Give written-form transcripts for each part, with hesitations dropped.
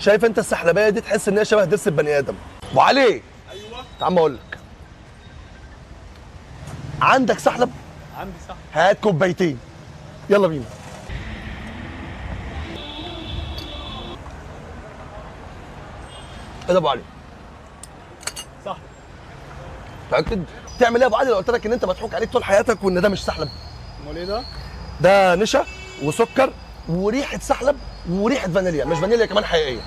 شايف انت السحلبيه دي تحس ان هي شبه ضرس البني ادم. ابو علي، ايوه تعال اقول لك، عندك سحلب؟ عندي سحلب. هات كوبايتين، يلا بينا. ايه ده ابو علي؟ صح. متاكد؟ تعمل ايه يا ابو علي لو قلت لك ان انت مضحوك عليك طول حياتك وان ده مش سحلب؟ امال ايه ده؟ ده نشا وسكر وريحه سحلب وريحه فانيليا، مش فانيليا كمان حقيقيه.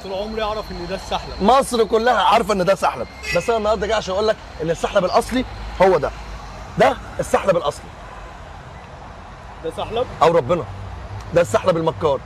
طول عمري اعرف ان ده السحلب. مصر كلها عارفه ان ده سحلب، بس انا النهارده جاي عشان اقول لك ان السحلب الاصلي هو ده. ده السحلب الاصلي. ده سحلب؟ او ربنا، ده السحلب المكار.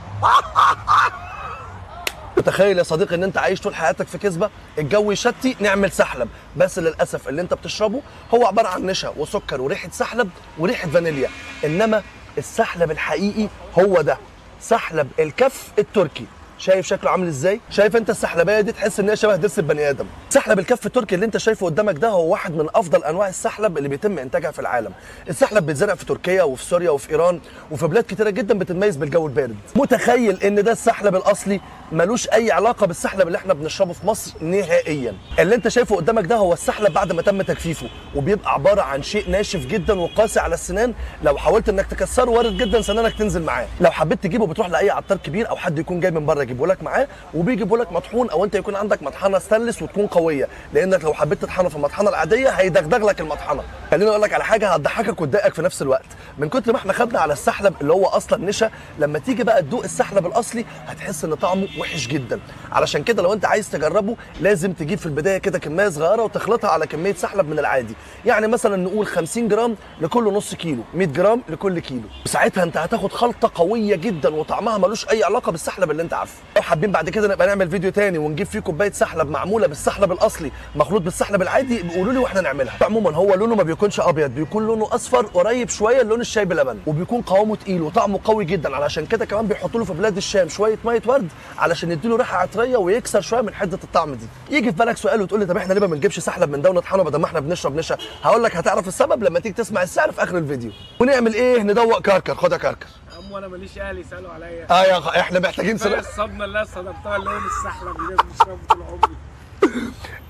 متخيل يا صديقي ان انت عايش طول حياتك في كذبه، الجو يشتي نعمل سحلب، بس للاسف اللي انت بتشربه هو عباره عن نشا وسكر وريحه سحلب وريحه فانيليا، انما السحلب الحقيقي هو ده، سحلب الكف التركي. شايف شكله عامل ازاي؟ شايف انت السحلبيه دي تحس ان هي شبه ضرس البني ادم. سحلب الكف التركي اللي انت شايفه قدامك ده هو واحد من افضل انواع السحلب اللي بيتم انتاجها في العالم. السحلب بيتزرع في تركيا وفي سوريا وفي ايران وفي بلاد كتيره جدا بتتميز بالجو البارد. متخيل ان ده السحلب الاصلي ملوش اي علاقه بالسحلب اللي احنا بنشربه في مصر نهائيا. اللي انت شايفه قدامك ده هو السحلب بعد ما تم تجفيفه، وبيبقى عباره عن شيء ناشف جدا وقاسي على السنان، لو حاولت انك تكسره وارد جدا سنانك تنزل معاه. لو حبيت تجيبه بتروح لاي عطار كبير او حد يكون جاي من بره يجيبه لك معاه، وبيجيبوا لك مطحون او انت يكون عندك مطحنه ستانلس وتكون قويه، لانك لو حبيت تطحنه في المطحنه العاديه هيدغدغ لك المطحنه. خليني اقول لك على حاجه هتضحكك وتضايقك في نفس الوقت، من كتر ما احنا خدنا على السحلب اللي هو اصلا نشا، لما تيجي بقى تدوق السحلب الاصلي هتحس ان طعمه وحش جدا. علشان كده لو انت عايز تجربه لازم تجيب في البدايه كده كميه صغيره وتخلطها على كميه سحلب من العادي، يعني مثلا نقول 50 جرام لكل نص كيلو، 100 جرام لكل كيلو، وساعتها انت هتاخد خلطه قويه جدا وطعمها ملوش اي علاقه بالسحلب اللي انت عارفه. لو حابين بعد كده نبقى نعمل فيديو تاني ونجيب فيه كوبايه سحلب معموله بالسحلب الاصلي مخلوط بالسحلب العادي، قولوا لي واحنا نعملها. عموما هو لونه ما بيكونش ابيض، بيكون لونه اصفر قريب شويه لون الشاي بلبن، وبيكون قوامه تقيل وطعمه قوي جدا، علشان كده كمان بيحطوا له في بلاد الشام شويه ميه ورد علشان يديله ريحه عطريه ويكسر شويه من حده الطعم دي. يجي في بالك سؤال وتقول لي طب احنا ليه ما بنجيبش سحلب من ده ونطحنه بدل ما احنا بنشرب نشا؟ هقول لك هتعرف السبب لما تيجي تسمع السعر في اخر الفيديو. ونعمل ايه؟ ندوق كركر. خد يا كركر. يا عم وانا ماليش اهل يسالوا عليا. احنا محتاجين كفايه الصدمه اللي انا صدمتها اللي هو السحلب اللي بنشربه طول عمري.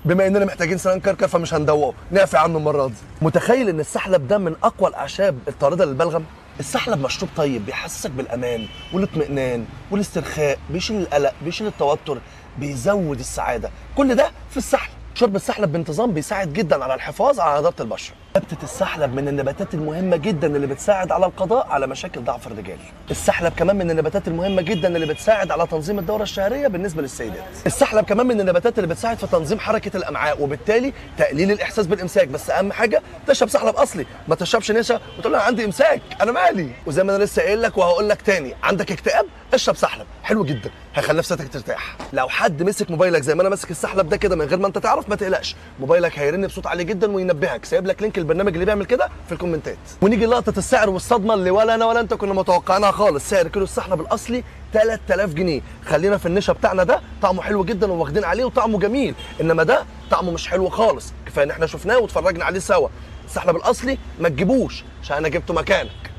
بما اننا محتاجين سنان كركر فمش هندوقه، نعفي عنه المره دي. متخيل ان السحلب ده من اقوى الاعشاب الطارده للبلغم؟ السحلب مشروب طيب بيحسسك بالامان والاطمئنان والاسترخاء، بيشيل القلق، بيشيل التوتر، بيزود السعاده، كل ده في السحلب. شرب السحلب بانتظام بيساعد جدا على الحفاظ على نضاره البشره. نبتة السحلب من النباتات المهمة جدا اللي بتساعد على القضاء على مشاكل ضعف الرجال. السحلب كمان من النباتات المهمة جدا اللي بتساعد على تنظيم الدورة الشهرية بالنسبة للسيدات. السحلب كمان من النباتات اللي بتساعد في تنظيم حركة الأمعاء وبالتالي تقليل الإحساس بالإمساك، بس أهم حاجة تشرب سحلب أصلي، ما تشربش نشا وتقول أنا عندي إمساك، أنا مالي. وزي ما أنا لسه قايل لك وهقول لك تاني، عندك اكتئاب؟ اشرب سحلب، حلو جدا، هيخلي نفسيتك ترتاح. لو حد مسك موبايلك زي ما انا ماسك السحلب ده كده من غير ما انت تعرف، ما تقلقش، موبايلك هيرن بصوت عالي جدا وينبهك. سايب لك لينك البرنامج اللي بيعمل كده في الكومنتات. ونيجي لقطه السعر والصدمه اللي ولا انا ولا انت كنا متوقعينها خالص. سعر كيلو السحلب الاصلي 3000 جنيه. خلينا في النشا بتاعنا ده، طعمه حلو جدا وواخدين عليه وطعمه جميل، انما ده طعمه مش حلو خالص، كفايه ان احنا شفناه واتفرجنا عليه سوا. السحلب الاصلي ما تجيبوش عشان انا جبته مكانك.